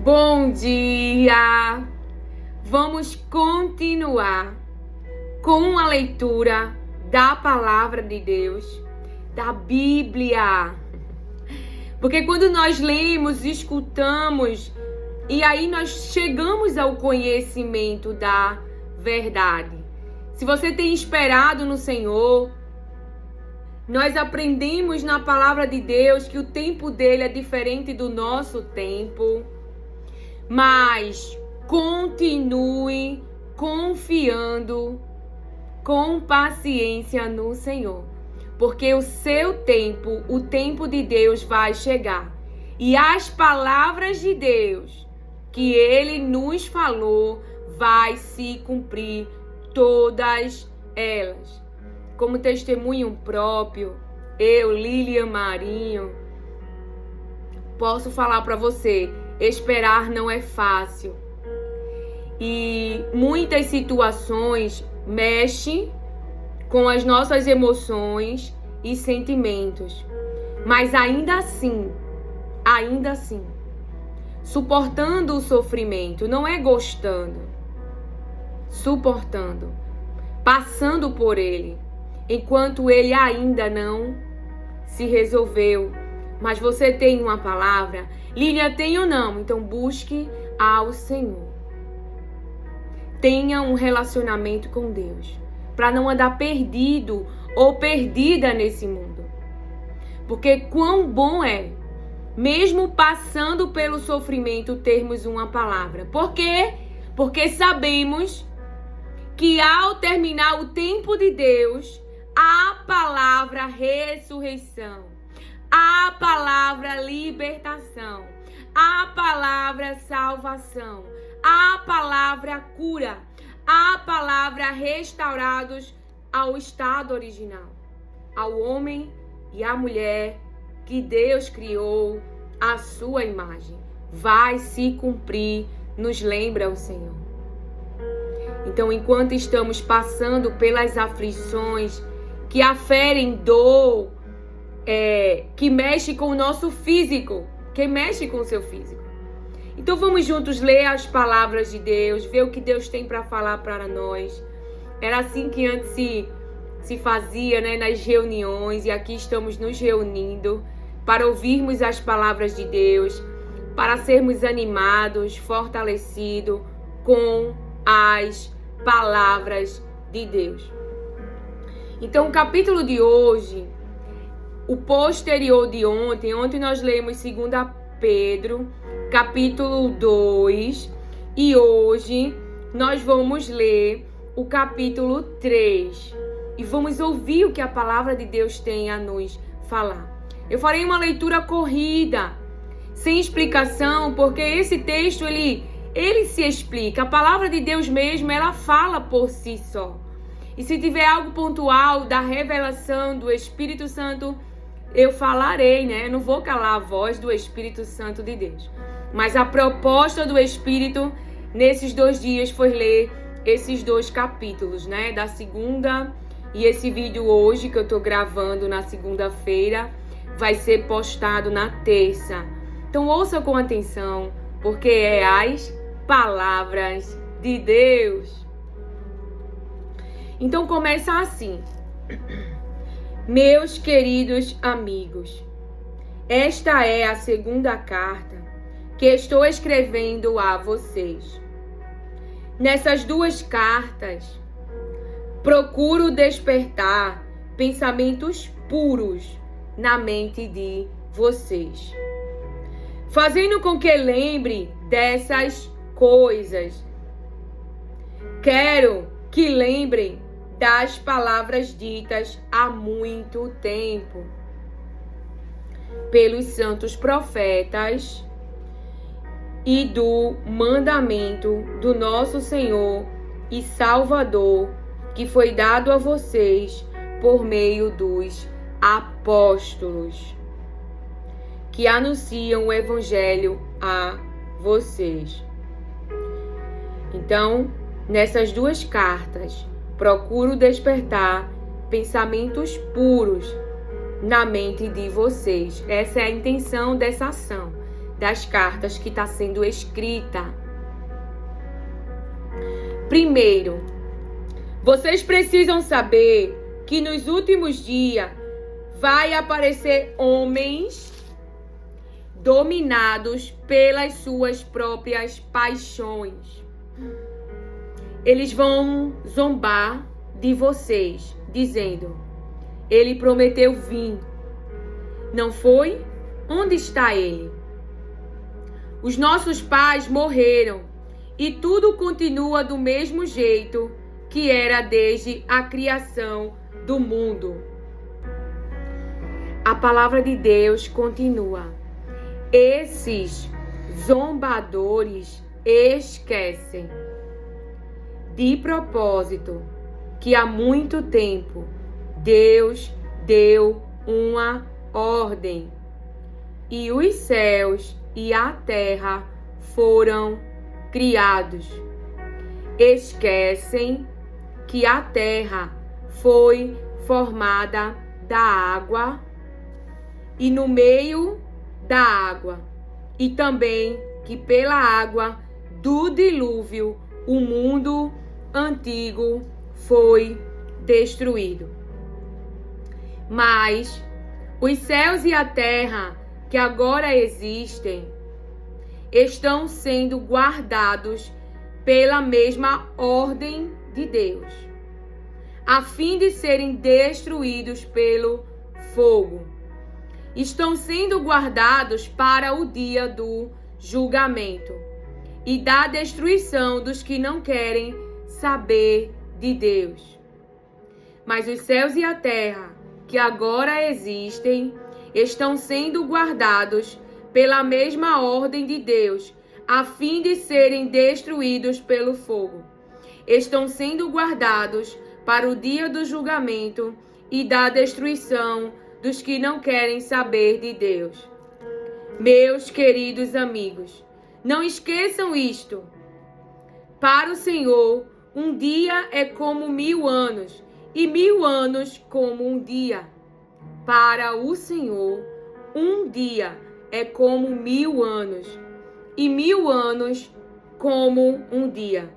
Bom dia! Vamos continuar com a leitura da Palavra de Deus, da Bíblia. Porque quando nós lemos, escutamos, e aí nós chegamos ao conhecimento da verdade. Se você tem esperado no Senhor, nós aprendemos na Palavra de Deus que o tempo dele é diferente do nosso tempo. Mas continue confiando com paciência no Senhor, porque o seu tempo, o tempo de Deus vai chegar. E as palavras de Deus que Ele nos falou vai se cumprir todas elas. Como testemunho próprio, eu, Lilian Marinho, posso falar para você, esperar não é fácil. E muitas situações mexem com as nossas emoções e sentimentos. Mas ainda assim, suportando o sofrimento, não é gostando. Suportando, passando por ele, enquanto ele ainda não se resolveu. Mas você tem uma palavra? Lília, tem ou não? Então busque ao Senhor. Tenha um relacionamento com Deus, para não andar perdido ou perdida nesse mundo. Porque quão bom é, mesmo passando pelo sofrimento, termos uma palavra. Por quê? Porque sabemos que ao terminar o tempo de Deus, a palavra ressurreição, a palavra libertação, a palavra salvação, a palavra cura, a palavra restaurados ao estado original, ao homem e à mulher que Deus criou à sua imagem. Vai se cumprir, nos lembra o Senhor. Então, enquanto estamos passando pelas aflições que aferem dor, que mexe com o nosso físico, que mexe com o seu físico. Então vamos juntos ler as palavras de Deus, ver o que Deus tem para falar para nós. Era assim que antes se fazia, né, nas reuniões, e aqui estamos nos reunindo para ouvirmos as palavras de Deus, para sermos animados, fortalecidos com as palavras de Deus. Então o capítulo de hoje, o posterior de ontem nós lemos 2 Pedro, capítulo 2, e hoje nós vamos ler o capítulo 3 e vamos ouvir o que a palavra de Deus tem a nos falar. Eu farei uma leitura corrida, sem explicação, porque esse texto ele se explica. A palavra de Deus mesmo, ela fala por si só. E se tiver algo pontual da revelação do Espírito Santo, eu falarei, né? Eu não vou calar a voz do Espírito Santo de Deus. Mas a proposta do Espírito nesses 2 dias foi ler esses 2 capítulos, né? Da segunda, e esse vídeo hoje que eu tô gravando na segunda-feira vai ser postado na terça. Então ouça com atenção, porque é as palavras de Deus. Então começa assim. Meus queridos amigos, esta é a segunda carta que estou escrevendo a vocês. Nessas 2 cartas, procuro despertar pensamentos puros na mente de vocês, fazendo com que lembre dessas coisas. Quero que lembrem das palavras ditas há muito tempo pelos santos profetas e do mandamento do nosso Senhor e Salvador, que foi dado a vocês por meio dos apóstolos, que anunciam o Evangelho a vocês. Então, nessas 2 cartas, procuro despertar pensamentos puros na mente de vocês. Essa é a intenção dessa ação. das cartas que está sendo escrita. Primeiro, vocês precisam saber que nos últimos dias vai aparecer homens dominados pelas suas próprias paixões. Eles vão zombar de vocês, dizendo: ele prometeu vir. Não foi? Onde está ele? Os nossos pais morreram e tudo continua do mesmo jeito que era desde a criação do mundo. A palavra de Deus continua. Esses zombadores esquecem de propósito que há muito tempo Deus deu uma ordem e os céus e a terra foram criados. Esquecem que a terra foi formada da água e no meio da água, e também que pela água do dilúvio o mundo antigo foi destruído. Mas os céus e a terra que agora existem estão sendo guardados pela mesma ordem de Deus, a fim de serem destruídos pelo fogo. Estão sendo guardados para o dia do julgamento e da destruição dos que não querem saber de Deus. Mas os céus e a terra que agora existem estão sendo guardados pela mesma ordem de Deus, a fim de serem destruídos pelo fogo. Estão sendo guardados para o dia do julgamento e da destruição dos que não querem saber de Deus. Meus queridos amigos, não esqueçam isto. Para o Senhor, um dia é como 1000 anos, e 1000 anos como um dia. Para o Senhor, um dia é como 1000 anos, e 1000 anos como um dia.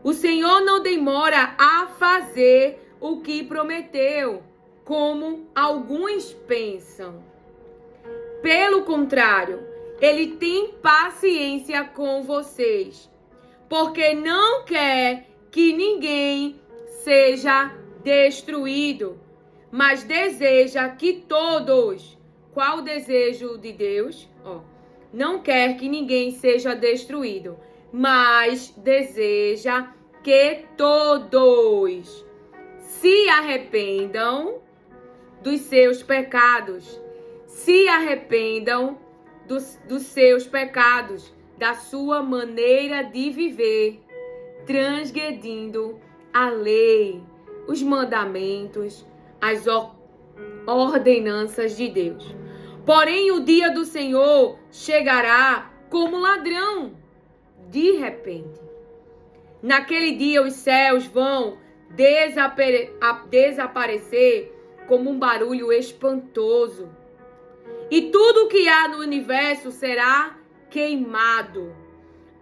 O Senhor não demora a fazer o que prometeu, como alguns pensam. Pelo contrário, Ele tem paciência com vocês, porque não quer que ninguém seja destruído, mas deseja que todos. Qual o desejo de Deus? Não quer que ninguém seja destruído, mas deseja que todos se arrependam dos seus pecados. Se arrependam dos seus pecados, da sua maneira de viver, transgredindo a lei, os mandamentos, as ordenanças de Deus. Porém, o dia do Senhor chegará como ladrão, de repente. Naquele dia, os céus vão desaparecer como um barulho espantoso. E tudo que há no universo será queimado.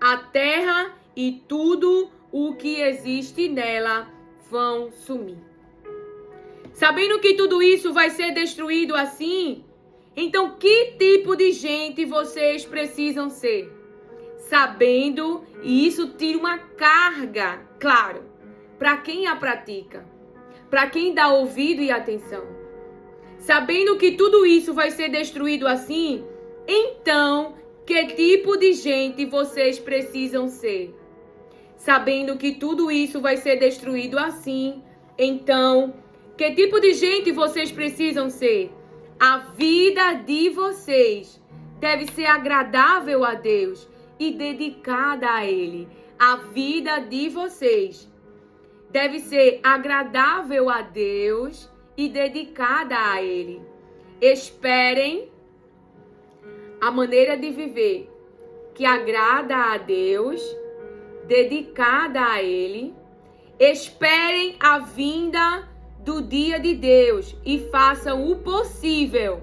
A terra e tudo o que existe nela vão sumir. Sabendo que tudo isso vai ser destruído assim, então que tipo de gente vocês precisam ser? Sabendo, e isso tira uma carga, claro, para quem a pratica, para quem dá ouvido e atenção. Sabendo que tudo isso vai ser destruído assim, então que tipo de gente vocês precisam ser? Sabendo que tudo isso vai ser destruído assim, então que tipo de gente vocês precisam ser? A vida de vocês deve ser agradável a Deus e dedicada a Ele. A vida de vocês deve ser agradável a Deus e dedicada a Ele. Esperem a maneira de viver que agrada a Deus, dedicada a Ele. Esperem a vinda do dia de Deus e façam o possível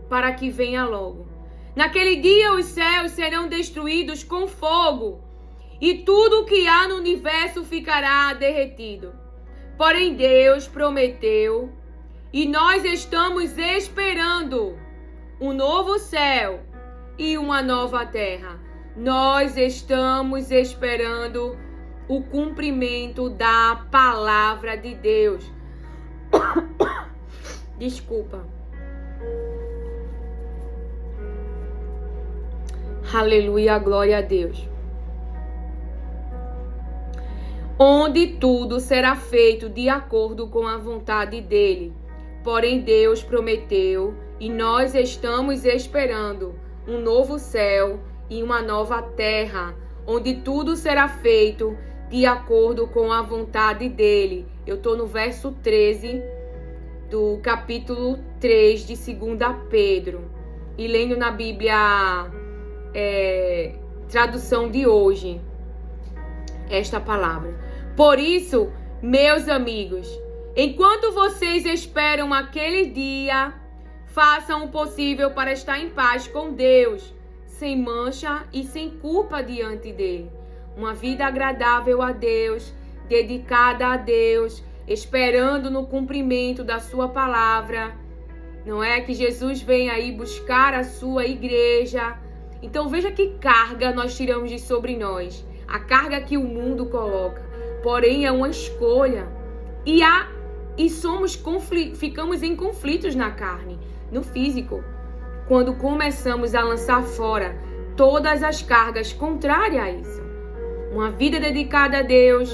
para que venha logo. Naquele dia os céus serão destruídos com fogo, e tudo o que há no universo ficará derretido. Porém Deus prometeu, e nós estamos esperando um novo céu e uma nova terra. Nós estamos esperando o cumprimento da palavra de Deus. Desculpa. Aleluia, glória a Deus. Onde tudo será feito de acordo com a vontade dele. Porém Deus prometeu, e nós estamos esperando um novo céu e uma nova terra, onde tudo será feito de acordo com a vontade dele. Eu estou no verso 13 do capítulo 3 de 2 Pedro. E lendo na Bíblia, tradução de hoje, esta palavra. Por isso, meus amigos, enquanto vocês esperam aquele dia, façam o possível para estar em paz com Deus, sem mancha e sem culpa diante dele. Uma vida agradável a Deus, dedicada a Deus, esperando no cumprimento da sua palavra. Não é que Jesus vem aí buscar a sua igreja. Então veja que carga nós tiramos de sobre nós. A carga que o mundo coloca. Porém é uma escolha. E ficamos em conflitos na carne, no físico, quando começamos a lançar fora todas as cargas contrárias a isso. Uma vida dedicada a Deus,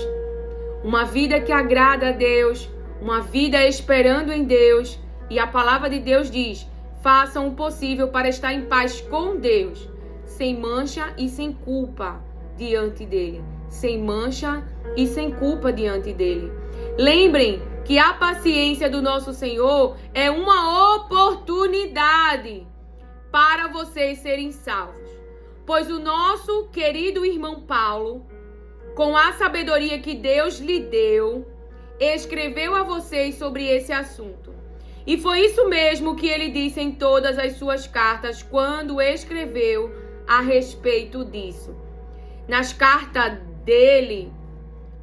uma vida que agrada a Deus, uma vida esperando em Deus. E a palavra de Deus diz: façam o possível para estar em paz com Deus, sem mancha e sem culpa diante dele. Sem mancha e sem culpa diante dele. Lembrem que a paciência do nosso Senhor é uma oportunidade para vocês serem salvos. Pois o nosso querido irmão Paulo, com a sabedoria que Deus lhe deu, escreveu a vocês sobre esse assunto. E foi isso mesmo que ele disse em todas as suas cartas quando escreveu a respeito disso. Nas cartas dele,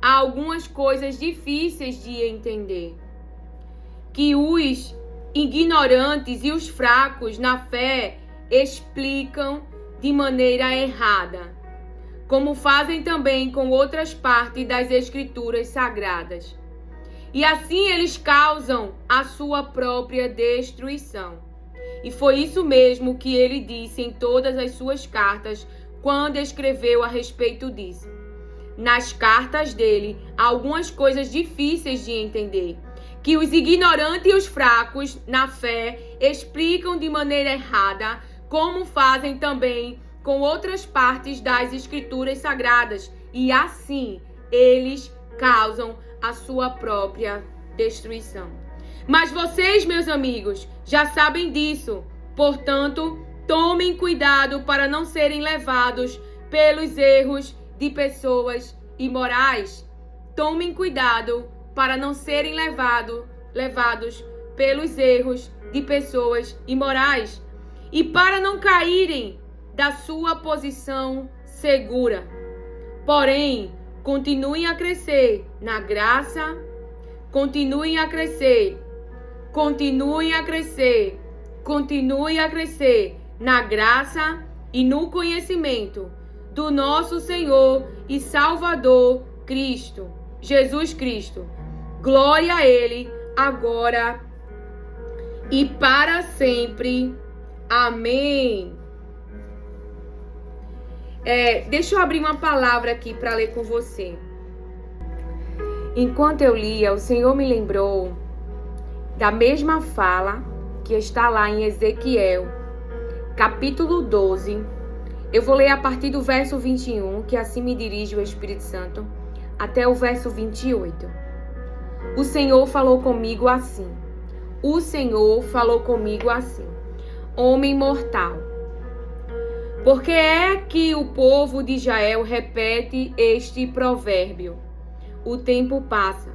há algumas coisas difíceis de entender, que os ignorantes e os fracos na fé explicam de maneira errada, como fazem também com outras partes das Escrituras Sagradas. E assim eles causam a sua própria destruição. E foi isso mesmo que ele disse em todas as suas cartas quando escreveu a respeito disso. Nas cartas dele, há algumas coisas difíceis de entender, que os ignorantes e os fracos na fé explicam de maneira errada, como fazem também com outras partes das Escrituras Sagradas, e assim eles causam a sua própria destruição. Mas vocês, meus amigos, já sabem disso. Portanto, tomem cuidado para não serem levados pelos erros de pessoas imorais. Tomem cuidado para não serem levados pelos erros de pessoas imorais e para não caírem da sua posição segura. Porém, continuem a crescer na graça, continuem a crescer na graça e no conhecimento do nosso Senhor e Salvador Cristo, Jesus Cristo. Glória a Ele, agora e para sempre. Amém. Deixa eu abrir uma palavra aqui para ler com você. Enquanto eu lia, o Senhor me lembrou da mesma fala que está lá em Ezequiel, capítulo 12. Eu vou ler a partir do verso 21, que assim me dirige o Espírito Santo, até o verso 28. O Senhor falou comigo assim. Homem mortal, por que é que o povo de Israel repete este provérbio? O tempo passa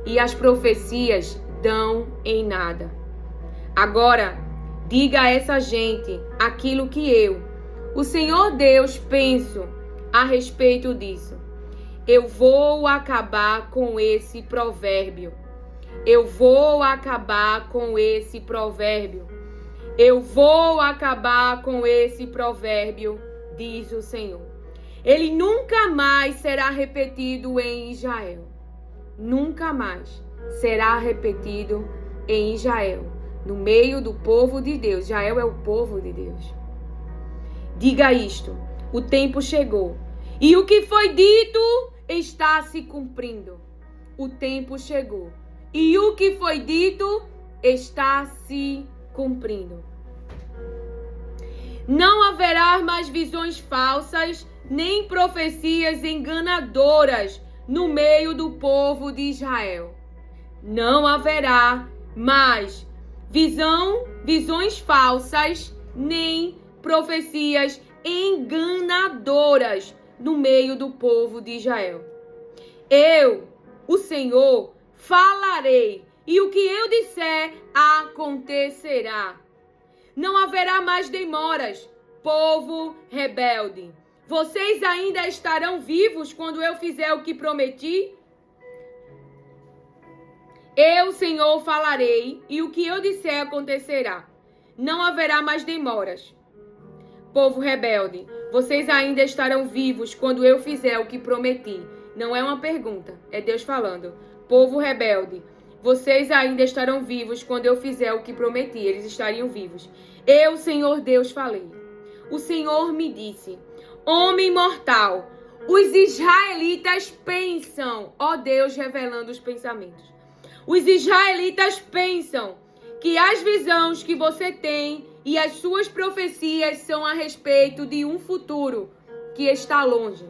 e as profecias dão em nada. Agora, diga a essa gente aquilo que eu, o Senhor Deus, penso a respeito disso. Eu vou acabar com esse provérbio. Eu vou acabar com esse provérbio. Eu vou acabar com esse provérbio, diz o Senhor. Ele nunca mais será repetido em Israel. Nunca mais será repetido em Israel, no meio do povo de Deus. Israel é o povo de Deus. Diga isto: o tempo chegou e o que foi dito está se cumprindo. O tempo chegou e o que foi dito está se cumprindo. Não haverá mais visões falsas, nem profecias enganadoras no meio do povo de Israel. Não haverá mais visões falsas, nem profecias enganadoras no meio do povo de Israel. Eu, o Senhor, falarei, e o que eu disser acontecerá. Não haverá mais demoras, povo rebelde. Vocês ainda estarão vivos quando eu fizer o que prometi? Eu, Senhor, falarei, e o que eu disser acontecerá. Não haverá mais demoras. Povo rebelde, vocês ainda estarão vivos quando eu fizer o que prometi. Não é uma pergunta, é Deus falando. Povo rebelde, vocês ainda estarão vivos quando eu fizer o que prometi. Eles estariam vivos. Eu, Senhor Deus, falei. O Senhor me disse: homem mortal, os israelitas pensam, ó Deus revelando os pensamentos. Os israelitas pensam que as visões que você tem e as suas profecias são a respeito de um futuro que está longe.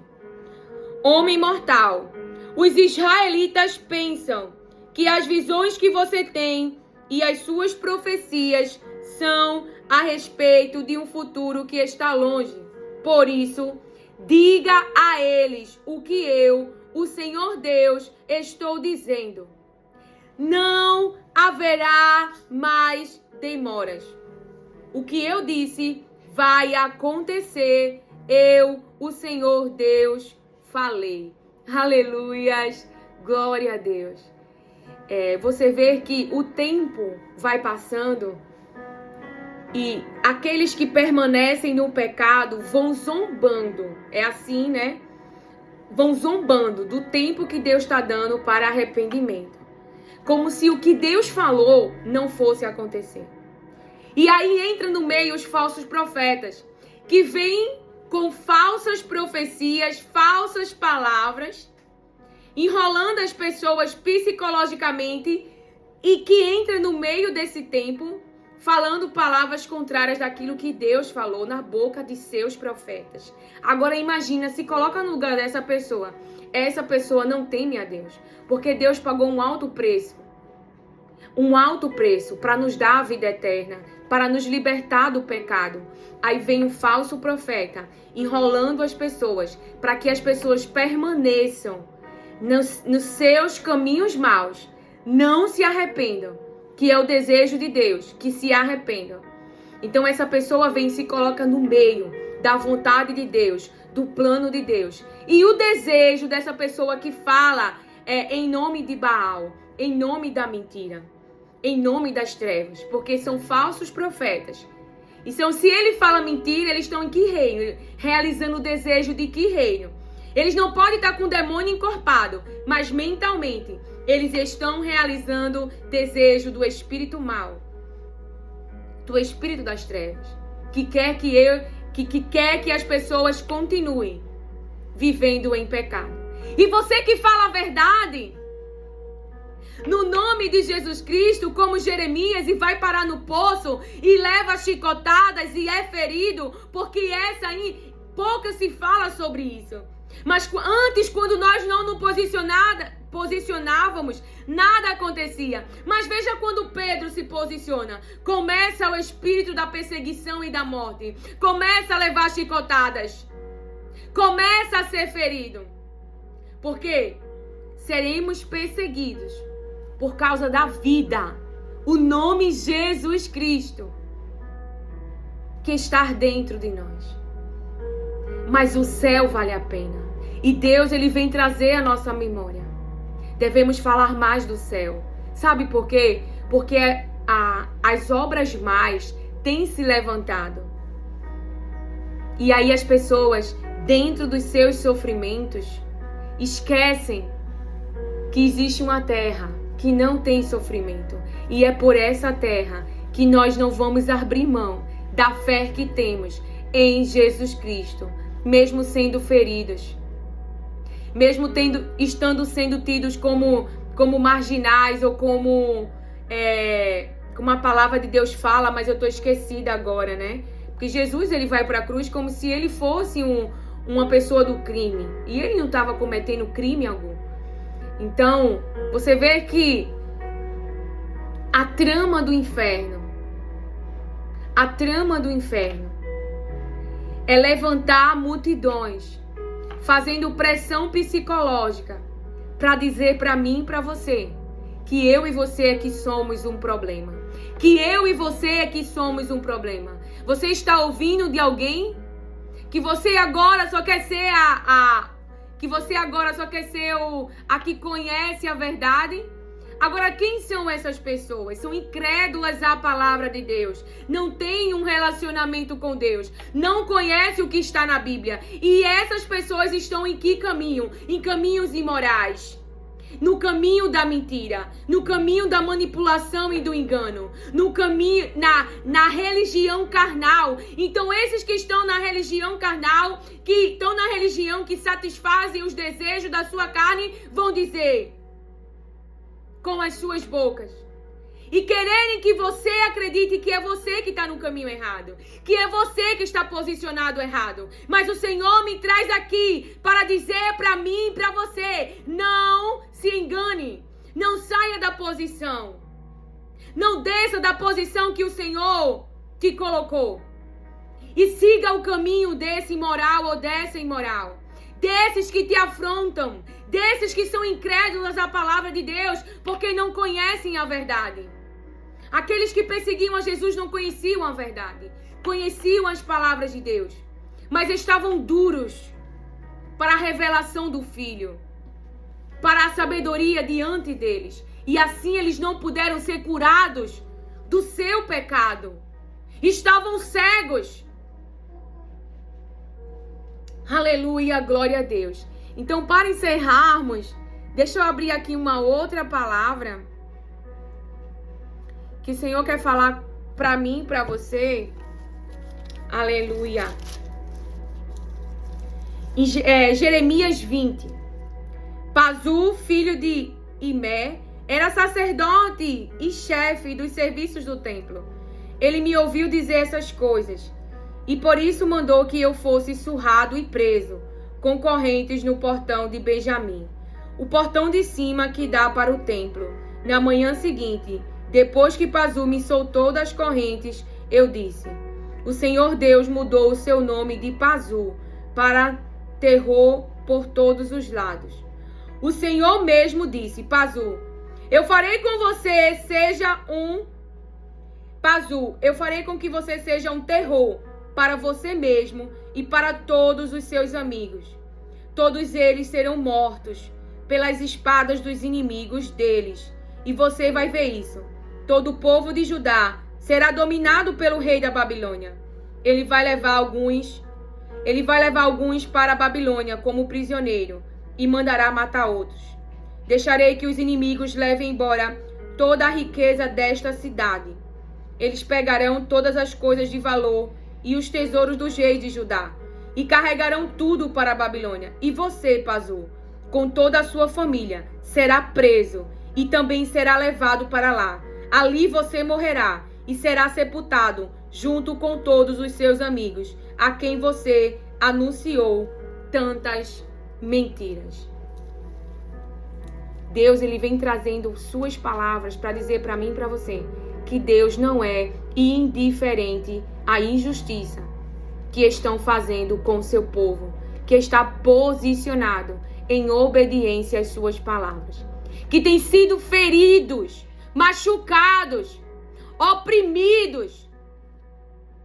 Homem mortal, os israelitas pensam que as visões que você tem e as suas profecias são a respeito de um futuro que está longe. Por isso, diga a eles o que eu, o Senhor Deus, estou dizendo. Não haverá mais demoras. O que eu disse vai acontecer. Eu, o Senhor Deus, falei. Aleluias, glória a Deus. Você vê que o tempo vai passando e aqueles que permanecem no pecado vão zombando. É assim, né? Vão zombando do tempo que Deus está dando para arrependimento. Como se o que Deus falou não fosse acontecer. E aí entra no meio os falsos profetas, que vêm com falsas profecias, falsas palavras, enrolando as pessoas psicologicamente, e que entra no meio desse tempo falando palavras contrárias daquilo que Deus falou na boca de seus profetas. Agora imagina, se coloca no lugar dessa pessoa. Essa pessoa não teme a Deus, porque Deus pagou um alto preço para nos dar a vida eterna, para nos libertar do pecado. Aí vem um falso profeta enrolando as pessoas para que as pessoas permaneçam nos seus caminhos maus, não se arrependam, que é o desejo de Deus, que se arrependam. Então essa pessoa vem e se coloca no meio da vontade de Deus, do plano de Deus. E o desejo dessa pessoa que fala é em nome de Baal, em nome da mentira, em nome das trevas, porque são falsos profetas. Então, se ele fala mentira, eles estão em que reino? Realizando o desejo de que reino? Eles não podem estar com o demônio encorpado, mas mentalmente eles estão realizando desejo do espírito mau, do espírito das trevas, que quer que as pessoas continuem vivendo em pecado. E você que fala a verdade no nome de Jesus Cristo, como Jeremias, e vai parar no poço e leva chicotadas e é ferido, porque pouco se fala sobre isso. Mas antes, quando nós não nos posicionávamos, nada acontecia. Mas veja quando Pedro se posiciona. Começa o espírito da perseguição e da morte. Começa a levar chicotadas. Começa a ser ferido. Por quê? Seremos perseguidos por causa da vida. O nome Jesus Cristo. que estar dentro de nós. Mas o céu vale a pena. E Deus, ele vem trazer a nossa memória. Devemos falar mais do céu. Sabe por quê? Porque as obras mais têm se levantado. E aí as pessoas, dentro dos seus sofrimentos, esquecem que existe uma terra que não tem sofrimento. E é por essa terra que nós não vamos abrir mão da fé que temos em Jesus Cristo, mesmo sendo feridos, mesmo estando sendo tidos como marginais, ou como a palavra de Deus fala, mas eu estou esquecida agora, né? Porque Jesus, ele vai para a cruz como se ele fosse uma pessoa do crime, e ele não estava cometendo crime algum. Então, você vê que a trama do inferno é levantar multidões, fazendo pressão psicológica para dizer para mim e para você que eu e você é que somos um problema. Que eu e você é que somos um problema. Você está ouvindo de alguém que você agora só quer ser a que conhece a verdade? Agora, quem são essas pessoas? São incrédulas à palavra de Deus. Não têm um relacionamento com Deus. Não conhecem o que está na Bíblia. E essas pessoas estão em que caminho? Em caminhos imorais. No caminho da mentira. No caminho da manipulação e do engano. No caminho, na religião carnal. Então, esses que estão na religião carnal, que estão na religião que satisfazem os desejos da sua carne, vão dizer com as suas bocas, e quererem que você acredite que é você que está no caminho errado, que é você que está posicionado errado. Mas o Senhor me traz aqui para dizer para mim e para você: não se engane, não saia da posição, não desça da posição que o Senhor te colocou, e siga o caminho desse imoral ou dessa imoral, desses que te afrontam, desses que são incrédulos à palavra de Deus, porque não conhecem a verdade. Aqueles que perseguiam a Jesus não conheciam a verdade, conheciam as palavras de Deus, mas estavam duros para a revelação do Filho, para a sabedoria diante deles, e assim eles não puderam ser curados do seu pecado. Estavam cegos. Aleluia, glória a Deus. Então, para encerrarmos, deixa eu abrir aqui uma outra palavra que o Senhor quer falar para mim e para você. Aleluia. Em Jeremias 20. Pazu, filho de Imé, era sacerdote e chefe dos serviços do templo. Ele me ouviu dizer essas coisas, e por isso mandou que eu fosse surrado e preso, com correntes no portão de Benjamim, o portão de cima que dá para o templo. Na manhã seguinte, depois que Pazu me soltou das correntes, eu disse: o Senhor Deus mudou o seu nome de Pazu para terror por todos os lados. O Senhor mesmo disse: Pazu, eu farei com que você seja um terror para você mesmo e para todos os seus amigos. Todos eles serão mortos pelas espadas dos inimigos deles. E você vai ver isso. Todo o povo de Judá será dominado pelo rei da Babilônia. Ele vai levar alguns para a Babilônia como prisioneiro e mandará matar outros. Deixarei que os inimigos levem embora toda a riqueza desta cidade. Eles pegarão todas as coisas de valor e os tesouros dos reis de Judá, e carregarão tudo para a Babilônia. E você, Pazu, com toda a sua família, será preso e também será levado para lá. Ali você morrerá e será sepultado junto com todos os seus amigos, a quem você anunciou tantas mentiras. Deus, ele vem trazendo suas palavras para dizer para mim e para você que Deus não é indiferente à injustiça que estão fazendo com o seu povo, que está posicionado em obediência às suas palavras, que tem sido feridos, machucados, oprimidos,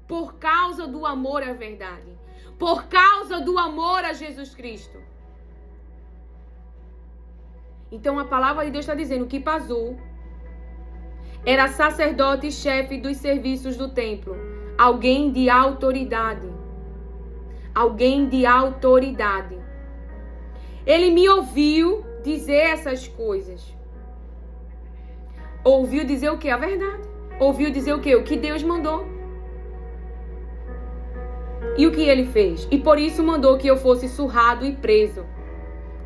por causa do amor à verdade, por causa do amor a Jesus Cristo. Então a palavra de Deus está dizendo que Pazur era sacerdote e chefe dos serviços do templo, alguém de autoridade. Alguém de autoridade. Ele me ouviu dizer essas coisas. Ouviu dizer o quê? A verdade. Ouviu dizer o quê? O que Deus mandou. E o que ele fez? E por isso mandou que eu fosse surrado e preso,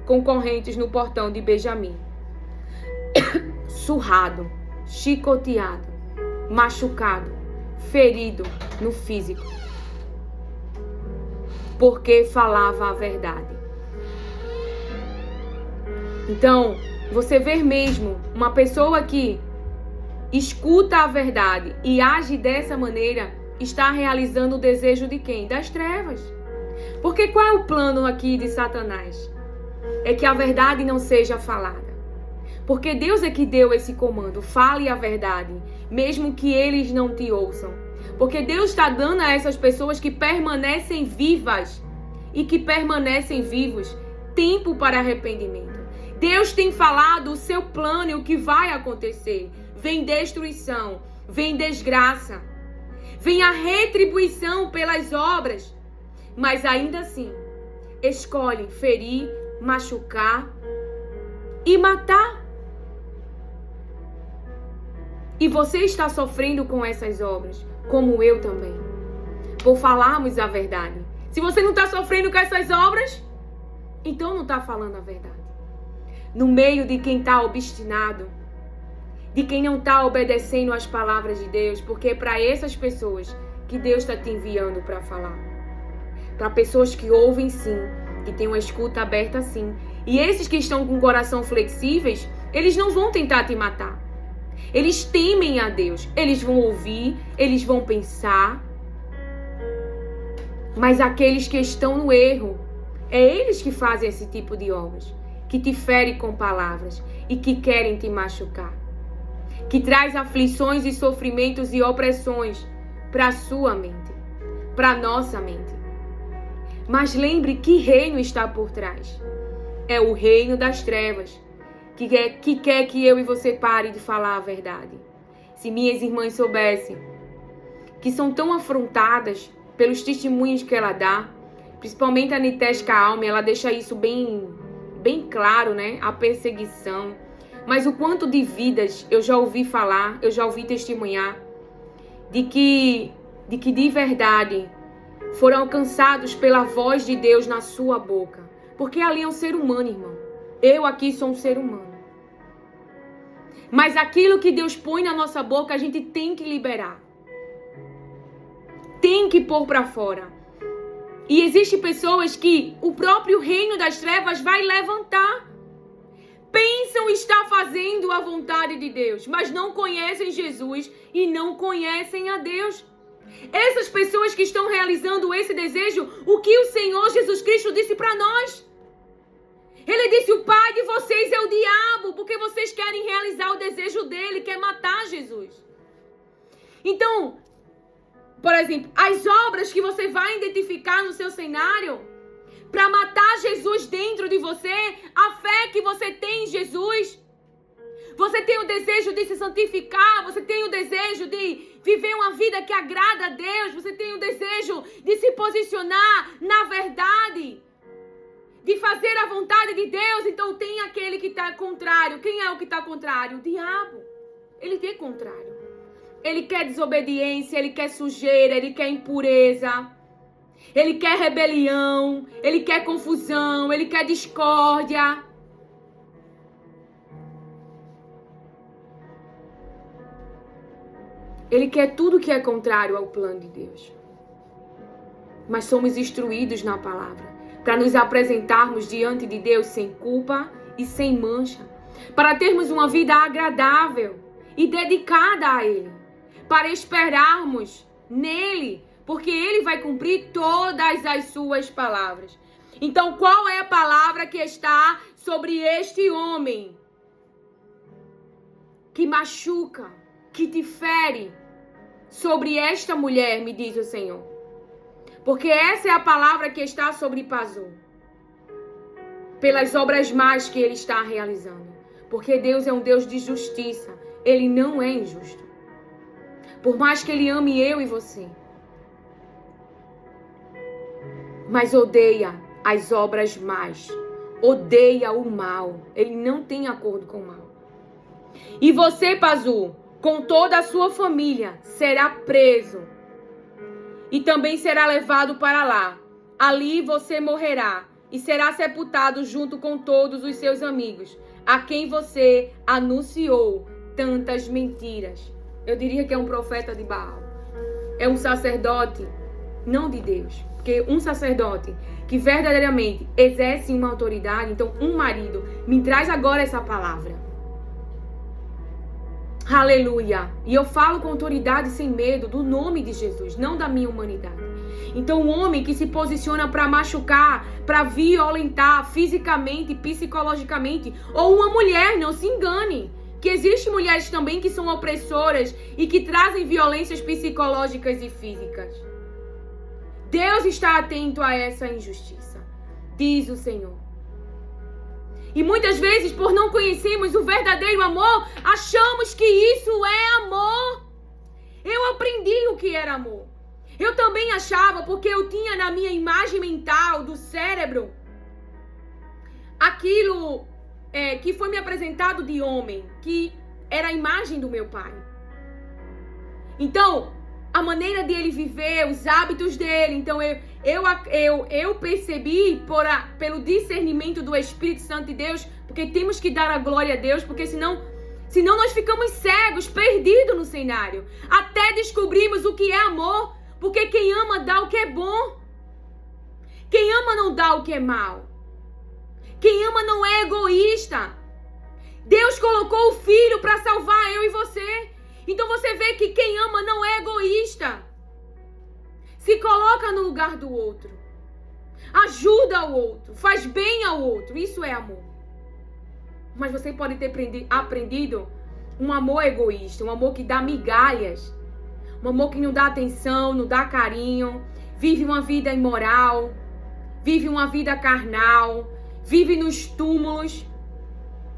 com correntes no portão de Benjamim. Surrado, chicoteado, machucado, ferido no físico. Porque falava a verdade. Então, você vê mesmo uma pessoa que escuta a verdade e age dessa maneira, está realizando o desejo de quem? Das trevas. Porque qual é o plano aqui de Satanás? É que a verdade não seja falada. Porque Deus é que deu esse comando, fale a verdade, mesmo que eles não te ouçam. Porque Deus está dando a essas pessoas que permanecem vivas e que permanecem vivos tempo para arrependimento. Deus tem falado o seu plano e o que vai acontecer. Vem destruição, vem desgraça, vem a retribuição pelas obras. Mas ainda assim, escolhe ferir, machucar e matar. E você está sofrendo com essas obras, como eu também, por falarmos a verdade. Se você não está sofrendo com essas obras, então não está falando a verdade. No meio de quem está obstinado, de quem não está obedecendo às palavras de Deus, porque é para essas pessoas que Deus está te enviando para falar. Para pessoas que ouvem sim, que têm uma escuta aberta sim. E esses que estão com o coração flexíveis, eles não vão tentar te matar. Eles temem a Deus. Eles vão ouvir, eles vão pensar. Mas aqueles que estão no erro, é eles que fazem esse tipo de obras, que te ferem com palavras e que querem te machucar, que traz aflições e sofrimentos e opressões para a sua mente, para a nossa mente. Mas lembre que reino está por trás. É o reino das trevas, que quer que eu e você pare de falar a verdade. Se minhas irmãs soubessem que são tão afrontadas pelos testemunhos que ela dá, principalmente a Nitesca Alme, ela deixa isso bem claro, né? A perseguição. Mas o quanto de vidas eu já ouvi falar, eu já ouvi testemunhar, de que de verdade foram alcançados pela voz de Deus na sua boca. Porque ali é um ser humano, irmão. Eu aqui sou um ser humano. Mas aquilo que Deus põe na nossa boca, a gente tem que liberar. Tem que pôr para fora. E existem pessoas que o próprio reino das trevas vai levantar. Pensam estar fazendo a vontade de Deus, mas não conhecem Jesus e não conhecem a Deus. Essas pessoas que estão realizando esse desejo, o que o Senhor Jesus Cristo disse para nós? Ele disse: o pai de vocês é o diabo, porque vocês querem realizar o desejo dele, que é matar Jesus. Então, por exemplo, as obras que você vai identificar no seu cenário para matar Jesus dentro de você, a fé que você tem em Jesus. Você tem o desejo de se santificar, você tem o desejo de viver uma vida que agrada a Deus, você tem o desejo de se posicionar na verdade, de fazer a vontade de Deus. Então tem aquele que está contrário. Quem é o que está contrário? O diabo. Ele tem contrário. Ele quer desobediência, ele quer sujeira, ele quer impureza, ele quer rebelião, ele quer confusão, ele quer discórdia. Ele quer tudo que é contrário ao plano de Deus. Mas somos instruídos na palavra para nos apresentarmos diante de Deus sem culpa e sem mancha, para termos uma vida agradável e dedicada a Ele, para esperarmos nele, porque Ele vai cumprir todas as suas palavras. Então, qual é a palavra que está sobre este homem que machuca, que te fere, sobre esta mulher, me diz o Senhor. Porque essa é a palavra que está sobre Pazul. Pelas obras más que ele está realizando. Porque Deus é um Deus de justiça. Ele não é injusto. Por mais que ele ame eu e você. Mas odeia as obras más. Odeia o mal. Ele não tem acordo com o mal. E você, Pazul, com toda a sua família, será preso. E também será levado para lá. Ali você morrerá. E será sepultado junto com todos os seus amigos, a quem você anunciou tantas mentiras. Eu diria que é um profeta de Baal. É um sacerdote, não de Deus. Porque um sacerdote que verdadeiramente exerce uma autoridade, então um marido, me traz agora essa palavra. Aleluia. E eu falo com autoridade sem medo do nome de Jesus, não da minha humanidade. Então, um homem que se posiciona para machucar, para violentar fisicamente, psicologicamente, ou uma mulher, não se engane, que existem mulheres também que são opressoras e que trazem violências psicológicas e físicas. Deus está atento a essa injustiça, diz o Senhor. E muitas vezes, por não conhecermos o verdadeiro amor, achamos que isso é amor. Eu aprendi o que era amor. Eu também achava, porque eu tinha na minha imagem mental do cérebro aquilo que foi me apresentado de homem, que era a imagem do meu pai. Então, a maneira dele viver, os hábitos dele, então eu percebi pelo discernimento do Espírito Santo de Deus, porque temos que dar a glória a Deus, porque senão nós ficamos cegos, perdidos no cenário, até descobrirmos o que é amor. Porque quem ama dá o que é bom. Quem ama não dá o que é mal. Quem ama não é egoísta. Deus colocou o Filho para salvar eu e você. Então você vê que quem ama não é egoísta. Se coloca no lugar do outro. Ajuda o outro. Faz bem ao outro. Isso é amor. Mas você pode ter aprendido um amor egoísta. Um amor que dá migalhas. Um amor que não dá atenção, não dá carinho, vive uma vida imoral, vive uma vida carnal, vive nos túmulos.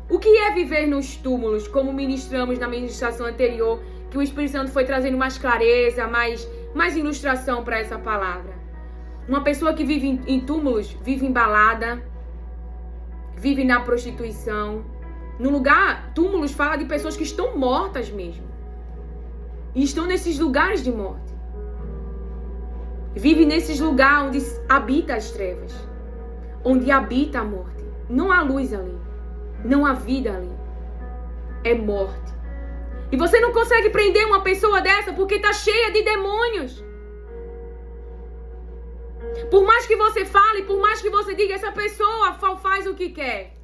O que é viver nos túmulos? Como ministramos na ministração anterior, que o Espírito Santo foi trazendo mais clareza, mais ilustração para essa palavra. Uma pessoa que vive em túmulos, vive em balada, vive na prostituição. No lugar, túmulos fala de pessoas que estão mortas mesmo. E estão nesses lugares de morte. Vive nesses lugares onde habita as trevas. Onde habita a morte. Não há luz ali. Não há vida ali. É morte. E você não consegue prender uma pessoa dessa porque está cheia de demônios. Por mais que você fale, por mais que você diga, essa pessoa faz o que quer.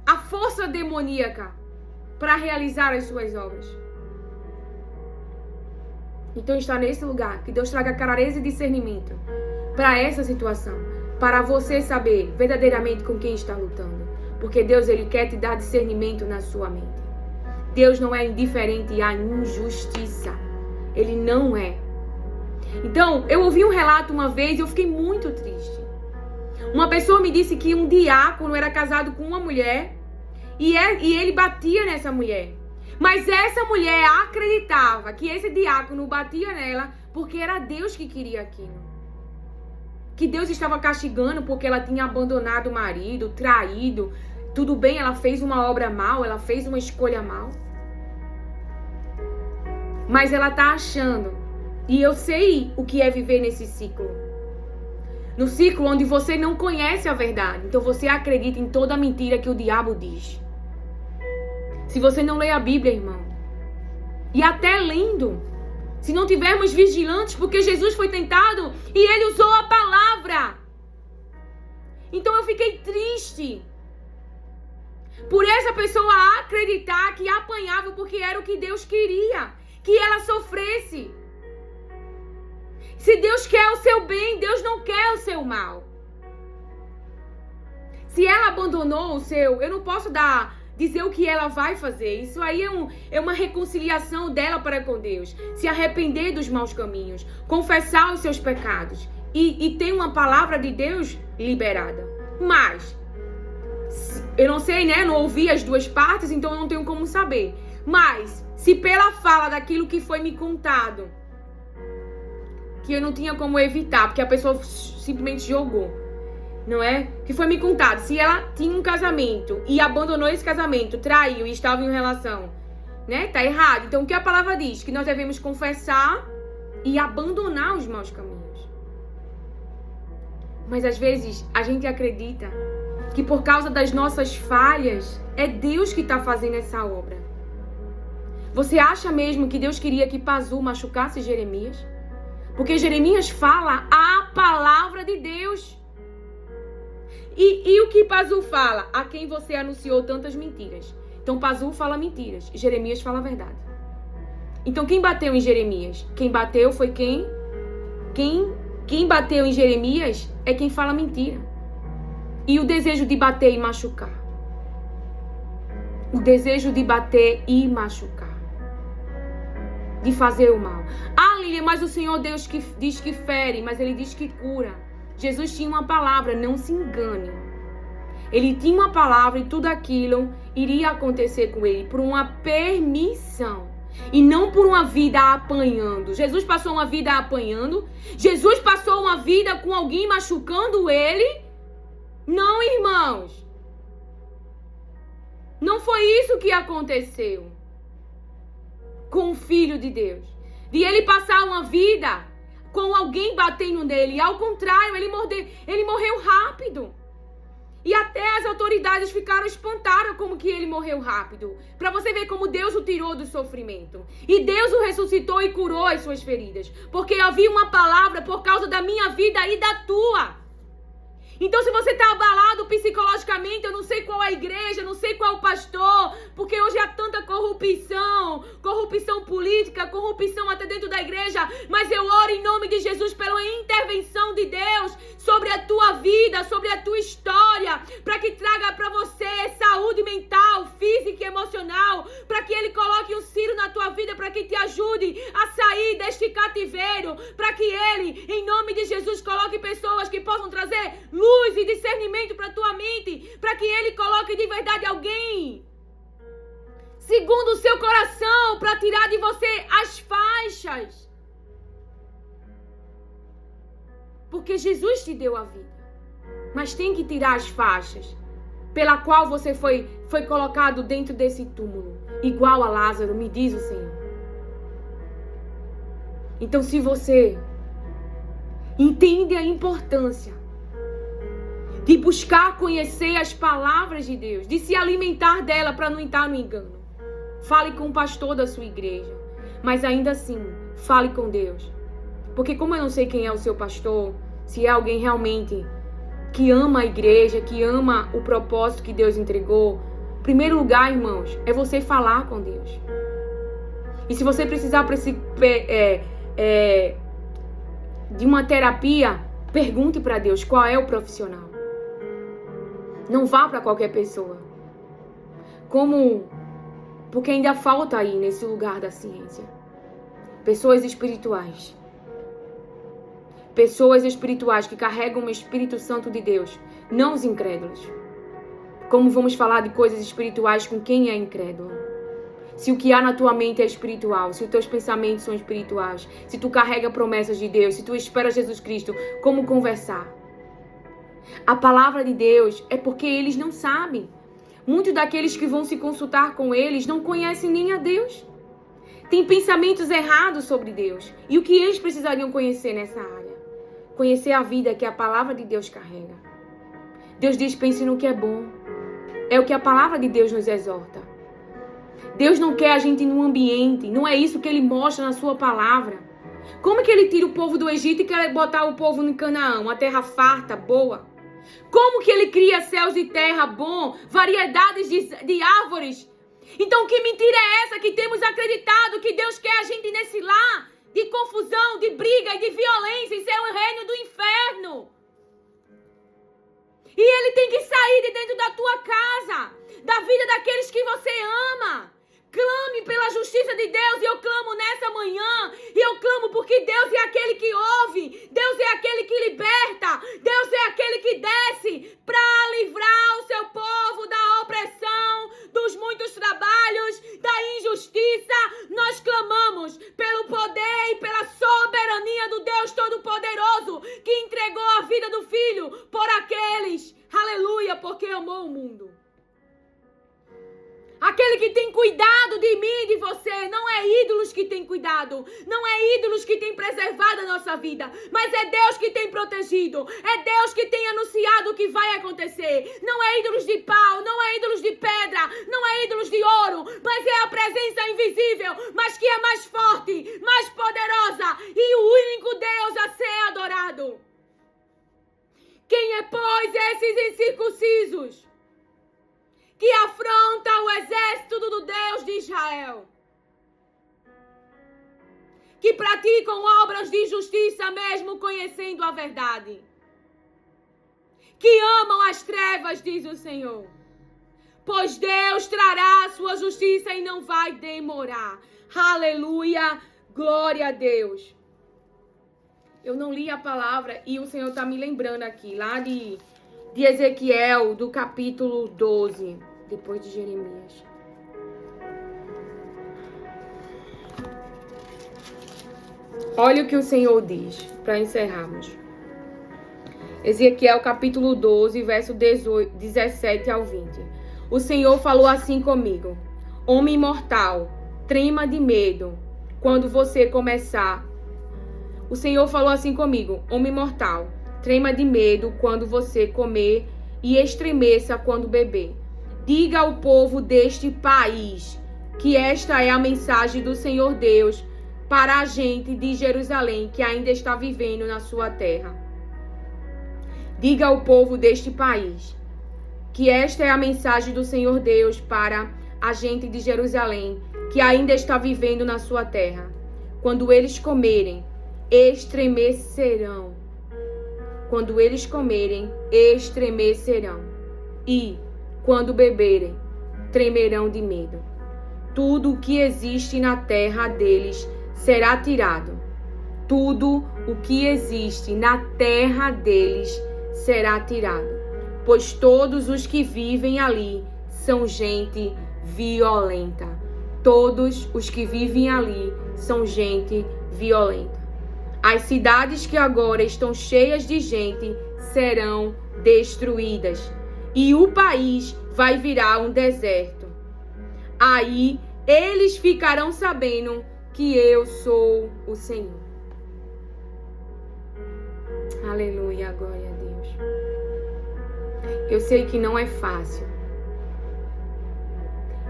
A força demoníaca para realizar as suas obras. Então está nesse lugar que Deus traga clareza e discernimento para essa situação, para você saber verdadeiramente com quem está lutando, porque Deus ele quer te dar discernimento na sua mente. Deus não é indiferente à injustiça, ele não é. Então eu ouvi um relato uma vez e eu fiquei muito triste. Uma pessoa me disse que um diácono era casado com uma mulher e ele batia nessa mulher. Mas essa mulher acreditava que esse diácono batia nela porque era Deus que queria aquilo. Que Deus estava castigando porque ela tinha abandonado o marido, traído. Tudo bem, ela fez uma obra mal, ela fez uma escolha mal. Mas ela está achando. E eu sei o que é viver nesse ciclo. No ciclo onde você não conhece a verdade. Então você acredita em toda a mentira que o diabo diz. Se você não lê a Bíblia, irmão, e até lendo, se não tivermos vigilantes, porque Jesus foi tentado e ele usou a palavra. Então eu fiquei triste por essa pessoa acreditar que apanhava porque era o que Deus queria, que ela sofresse. Se Deus quer o seu bem, Deus não quer o seu mal. Se ela abandonou o seu, eu não posso dar dizer o que ela vai fazer. Isso aí é uma reconciliação dela para com Deus. Se arrepender dos maus caminhos, confessar os seus pecados e ter uma palavra de Deus liberada. Mas, eu não sei, né? Eu não ouvi as duas partes, então eu não tenho como saber. Mas, se pela fala daquilo que foi me contado, que eu não tinha como evitar, porque a pessoa simplesmente jogou, não é? Que foi me contado, se ela tinha um casamento e abandonou esse casamento, traiu e estava em uma relação, né? Tá errado. Então, o que a palavra diz? Que nós devemos confessar e abandonar os maus caminhos. Mas, às vezes, a gente acredita que por causa das nossas falhas, é Deus que está fazendo essa obra. Você acha mesmo que Deus queria que Pazu machucasse Jeremias? Porque Jeremias fala a palavra de Deus. E o que Pazu fala? A quem você anunciou tantas mentiras. Então Pazu fala mentiras, Jeremias fala a verdade. Então quem bateu em Jeremias? Quem bateu foi quem? Quem bateu em Jeremias é quem fala mentira. E o desejo de bater e machucar. O desejo de bater e machucar. De fazer o mal. Ah, Lília, mas o Senhor Deus que diz que fere, mas Ele diz que cura. Jesus tinha uma palavra, não se engane. Ele tinha uma palavra e tudo aquilo iria acontecer com ele por uma permissão. E não por uma vida apanhando. Jesus passou uma vida apanhando? Jesus passou uma vida com alguém machucando ele? Não, irmãos. Não foi isso que aconteceu com o Filho de Deus. De ele passar uma vida com alguém batendo nele. Ao contrário, ele morreu rápido. E até as autoridades ficaram espantadas como que ele morreu rápido. Para você ver como Deus o tirou do sofrimento. E Deus o ressuscitou e curou as suas feridas. Porque havia uma palavra por causa da minha vida e da tua. Então, se você está abalado psicologicamente, eu não sei qual é a igreja, eu não sei qual é o pastor, porque hoje há tanta corrupção política, corrupção até dentro da igreja, mas eu oro em nome de Jesus pela intervenção de Deus sobre a tua vida, sobre a tua história, para que traga para você saúde mental, física e emocional, para que Ele coloque um ciro na tua vida, para que te ajude a sair deste cativeiro, para que Ele, em nome de Jesus, coloque pessoas que possam trazer luz e discernimento para tua mente, para que Ele coloque de verdade alguém segundo o seu coração, para tirar de você as faixas. Porque Jesus te deu a vida, mas tem que tirar as faixas pela qual você foi colocado dentro desse túmulo, igual a Lázaro, me diz o Senhor. Então, se você entende a importância de buscar conhecer as palavras de Deus, de se alimentar dela para não entrar no engano, fale com o pastor da sua igreja, mas ainda assim, fale com Deus. Porque como eu não sei quem é o seu pastor, se é alguém realmente que ama a igreja, que ama o propósito que Deus entregou, em primeiro lugar, irmãos, é você falar com Deus. E se você precisar de uma terapia, pergunte para Deus qual é o profissional. Não vá para qualquer pessoa. Porque ainda falta aí nesse lugar da ciência pessoas espirituais. Pessoas espirituais que carregam o Espírito Santo de Deus, não os incrédulos. Como vamos falar de coisas espirituais com quem é incrédulo? Se o que há na tua mente é espiritual, se os teus pensamentos são espirituais, se tu carrega promessas de Deus, se tu espera Jesus Cristo, como conversar? A palavra de Deus é porque eles não sabem. Muitos daqueles que vão se consultar com eles não conhecem nem a Deus. Tem pensamentos errados sobre Deus. E o que eles precisariam conhecer nessa área? Conhecer a vida que a palavra de Deus carrega. Deus diz, pense no que é bom. É o que a palavra de Deus nos exorta. Deus não quer a gente num ambiente. Não é isso que Ele mostra na sua palavra. Como que Ele tira o povo do Egito e quer botar o povo em Canaã? Uma terra farta, boa. Como que Ele cria céus e terra bom? Variedades de árvores. Então que mentira é essa que temos acreditado que Deus quer a gente nesse lar? De confusão, de briga e de violência. Isso é o reino do inferno. E ele tem que sair de dentro da tua casa, da vida daqueles que você ama. Clame pela justiça de Deus, e eu clamo nessa manhã, e eu clamo porque Deus é aquele que ouve, Deus é aquele que liberta, Deus é aquele que desce para livrar o seu povo da opressão, dos muitos trabalhos, da injustiça. Nós clamamos pelo poder e pela soberania do Deus Todo-Poderoso, que entregou a vida do Filho por aqueles, aleluia, porque amou o mundo. Aquele que tem cuidado de mim e de você. Não é ídolos que tem cuidado. Não é ídolos que tem preservado a nossa vida. Mas é Deus que tem protegido. É Deus que tem anunciado o que vai acontecer. Não é ídolos de pau. Não é ídolos de pedra. Não é ídolos de ouro. Mas é a presença invisível. Mas que é mais forte. Mais poderosa. E o único Deus a ser adorado. Quem é, pois, esses incircuncisos que afronta o exército do Deus de Israel, que praticam obras de justiça mesmo conhecendo a verdade, que amam as trevas, diz o Senhor, pois Deus trará a sua justiça e não vai demorar. Aleluia, glória a Deus. Eu não li a palavra e o Senhor está me lembrando aqui, lá de Ezequiel, do capítulo 12, depois de Jeremias. Olha o que o Senhor diz, para encerrarmos. Ezequiel, capítulo 12, verso 17 ao 20. O Senhor falou assim comigo: homem mortal, trema de medo quando você começar. O Senhor falou assim comigo: homem mortal, trema de medo quando você comer e estremeça quando beber. Diga ao povo deste país que esta é a mensagem do Senhor Deus para a gente de Jerusalém que ainda está vivendo na sua terra. Diga ao povo deste país que esta é a mensagem do Senhor Deus para a gente de Jerusalém que ainda está vivendo na sua terra. Quando eles comerem, estremecerão. Quando eles comerem, estremecerão. E, quando beberem, tremerão de medo. Tudo o que existe na terra deles será tirado. Tudo o que existe na terra deles será tirado. Pois todos os que vivem ali são gente violenta. Todos os que vivem ali são gente violenta. As cidades que agora estão cheias de gente serão destruídas, e o país vai virar um deserto. Aí eles ficarão sabendo que eu sou o Senhor. Aleluia, glória a Deus. Eu sei que não é fácil.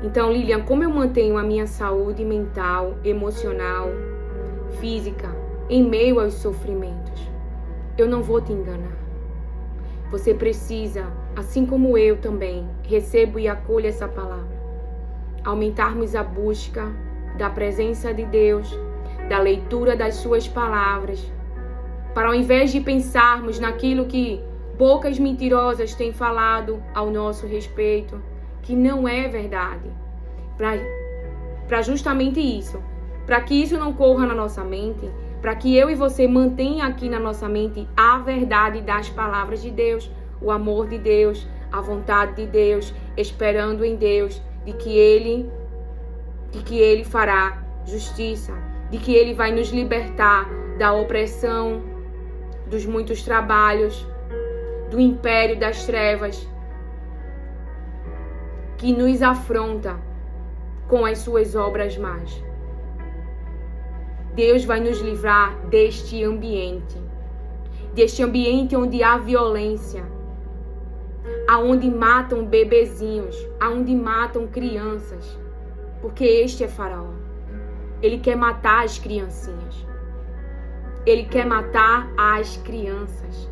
Então, Lilian, como eu mantenho a minha saúde mental, emocional, física, em meio aos sofrimentos? Eu não vou te enganar. Você precisa, assim como eu também, recebo e acolho essa palavra, aumentarmos a busca da presença de Deus, da leitura das suas palavras, para ao invés de pensarmos naquilo que bocas mentirosas têm falado ao nosso respeito, que não é verdade, para justamente isso, para que isso não corra na nossa mente, para que eu e você mantenha aqui na nossa mente a verdade das palavras de Deus, o amor de Deus, a vontade de Deus, esperando em Deus, de que Ele fará justiça, de que Ele vai nos libertar da opressão, dos muitos trabalhos, do império das trevas, que nos afronta com as suas obras más. Deus vai nos livrar deste ambiente onde há violência, aonde matam bebezinhos, aonde matam crianças, porque este é Faraó. Ele quer matar as criancinhas. Ele quer matar as crianças,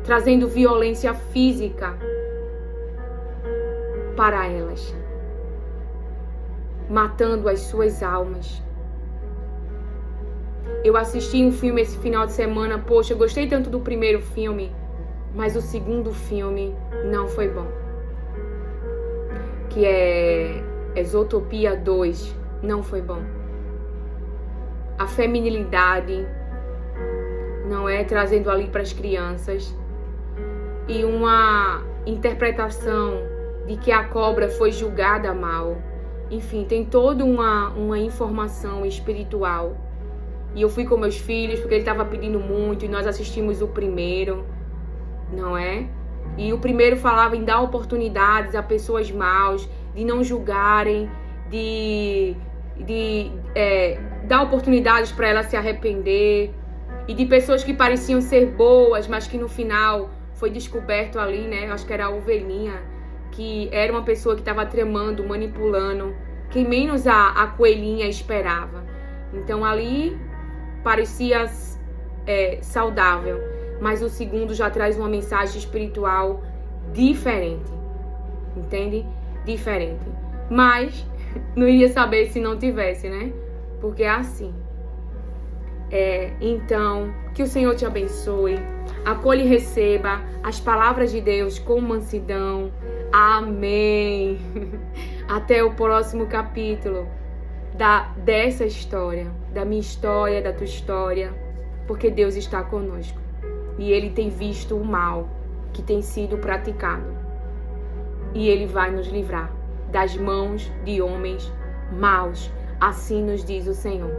trazendo violência física para elas, matando as suas almas. Eu assisti um filme esse final de semana, poxa, eu gostei tanto do primeiro filme, Mas o segundo filme não foi bom. Que é Zootopia 2, não foi bom. A feminilidade, não é? Trazendo ali para as crianças. E uma interpretação de que a cobra foi julgada mal. Enfim, tem toda uma informação espiritual. E eu fui com meus filhos, porque ele estava pedindo muito, e nós assistimos o primeiro, não é? E o primeiro falava em dar oportunidades a pessoas maus, de não julgarem, de dar oportunidades para elas se arrepender, e de pessoas que pareciam ser boas, mas que no final foi descoberto ali, né? Acho que era a ovelhinha, que era uma pessoa que estava tramando, manipulando, quem menos a coelhinha esperava. Então ali parecia saudável, mas o segundo já traz uma mensagem espiritual diferente, entende? Diferente. Mas não ia saber se não tivesse, né? Porque é assim. Então, que o Senhor te abençoe, acolhe e receba as palavras de Deus com mansidão. Amém. Até o próximo capítulo dessa história, da minha história, da tua história, porque Deus está conosco e Ele tem visto o mal que tem sido praticado e Ele vai nos livrar das mãos de homens maus, assim nos diz o Senhor.